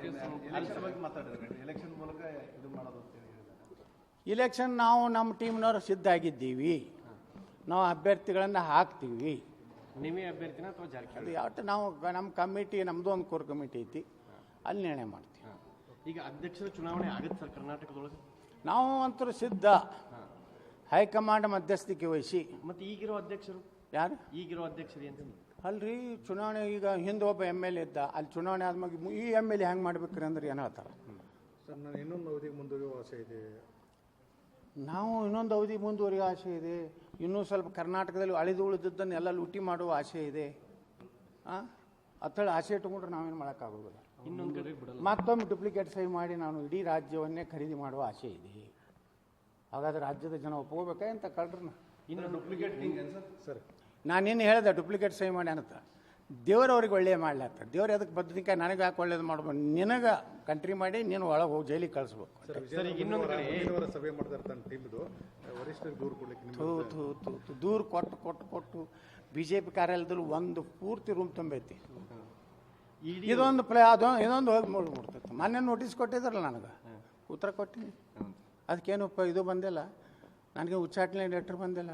Election ಬಗ್ಗೆ ಮಾತಾಡಿದ್ರೆ election ಮೂಲಕ ಇದು ಮಾಡೋದು ಅಂತ ಹೇಳಿದ್ದಾರೆ. ಇಲೆಕ್ಷನ್ ನಾವು ನಮ್ಮ ಟೀಮ್ನವರು ಸಿದ್ಧ ಆಗಿದ್ದೀವಿ. ನಾವು ಅಭ್ಯರ್ಥಿಗಳನ್ನು ಹಾಕ್ತೀವಿ. ನೀವೇ ಅಭ್ಯರ್ಥಿನ ಅಥವಾ ಜಾರಕಿಹೊಳಿ? ಅದು ಯಾವತ್ತು ನಾವು ನಮ್ಮ ಕಮಿಟಿ, ನಮ್ಮದು ಒಂದು ಕೋರ್ ಕಮಿಟಿ ಐತಿ, ಅಲ್ಲಿ ನಿರ್ಣಯ ಮಾಡ್ತೀವಿ. ಈಗ ಅಧ್ಯಕ್ಷರ ಚುನಾವಣೆ ಆಗುತ್ತೆ ಸರ್ ಕರ್ನಾಟಕದೊಳಗೆ? ನಾವು ಅಂತೂ ಸಿದ್ಧ. ಹೈಕಮಾಂಡ್ ಮಧ್ಯಸ್ಥಿಕೆ ವಹಿಸಿ. ಮತ್ತೆ ಈಗಿರೋ ಅಧ್ಯಕ್ಷರು ಯಾರು? ಈಗಿರೋ ಅಧ್ಯಕ್ಷರು ಅಂತ ಅಲ್ರಿ, ಚುನಾವಣೆ ಈಗ ಹಿಂದೆ ಒಬ್ಬ MLA ಇದ್ದ, ಅಲ್ಲಿ ಚುನಾವಣೆ ಆದ್ಮೇಲೆ ಈ MLA ಹೆಂಗೆ ಮಾಡ್ಬೇಕ್ರಿ ಅಂದ್ರೆ ಏನು ಹೇಳ್ತಾರೆ? ಸರ್, ನಾನು ಇನ್ನೊಂದು ಅವಧಿಗೆ ಮುಂದುವರಿಯುವ ಆಸೆ ಇದೆ. ನಾವು ಇನ್ನೊಂದು ಅವಧಿ ಮುಂದುವರಿಯೋ ಆಸೆ ಇದೆ. ಇನ್ನೂ ಸ್ವಲ್ಪ ಕರ್ನಾಟಕದಲ್ಲಿ ಉಳಿದಿದ್ದನ್ನು ಎಲ್ಲ ಲೂಟಿ ಮಾಡುವ ಆಸೆ ಇದೆ. ಅತ್ತಳಿ ಆಸೆ ಇಟ್ಕೊಂಡ್ರೆ ನಾವೇನು ಮಾಡೋಕ್ಕಾಗೋದಿಲ್ಲ. ಇನ್ನೊಂದು ಕಡೆ ಬಿಡಲ್ಲ. ಮತ್ತೊಮ್ಮೆ ಡುಪ್ಲಿಕೇಟ್ ಸಹಿ ಮಾಡಿ ನಾನು ಇಡೀ ರಾಜ್ಯವನ್ನೇ ಖರೀದಿ ಮಾಡುವ ಆಸೆ ಇದೆ. ಹಾಗಾದ್ರೆ ರಾಜ್ಯದ ಜನ ಒಪ್ಕೋಬೇಕಾ ಅಂತ ಕಳ್ರನ್ನ? ಇನ್ನೊಂದು ಡುಪ್ಲಿಕೇಟ್ ಸರ್, ನಾನೇನು ಹೇಳಿದೆ ಡುಪ್ಲಿಕೇಟ್ ಸಹಿ ಮಾಡಿ ಅಂತ. ದೇವರವ್ರಿಗೆ ಒಳ್ಳೆಯ ಮಾಡ್ಲತ್ತ. ದೇವ್ರು ಅದಕ್ಕೆ ಬದ್ನಿಕಾಯಿ ನನಗೆ ಯಾಕೆ ಒಳ್ಳೇದು ಮಾಡ್ಬೋದು? ನಿನಗೆ ಕಂಟ್ರಿ ಮಾಡಿ ನೀನು ಒಳಗೆ ಹೋಗಿ ಜೈಲಿಗೆ ಕಳಿಸ್ಬೇಕು. ಇನ್ನೊಂದು ಕಡೆ ಸಭೆ ಮಾಡ್ತಾರೆ ತನ್ನ ಟೀಮ್ದು ವರಿಷ್ಠರಿಗೆ ದೂರು ಕೊಡ್ಲಿಕ್ಕೆ ದೂರು ಕೊಟ್ಟು BJP ಕಾರ್ಯಾಲಯದಲ್ಲಿ ಒಂದು ಪೂರ್ತಿ ರೂಮ್ ತುಂಬೈತಿ. ಇದೊಂದು ಇದೊಂದು ಹೋಗಿ ಮುಡ್ತೈತೆ. ಮೊನ್ನೆ ನೋಟಿಸ್ ಕೊಟ್ಟಿದ್ರಲ್ಲ, ನನಗೆ ಉತ್ತರ ಕೊಟ್ಟಿನಿ. ಅದಕ್ಕೇನಪ್ಪ ಇದು ಬಂದಿಲ್ಲ, ನನಗೆ ಉಚ್ಚಾಟನೆ ಲೆಟರ್ ಬಂದಿಲ್ಲ.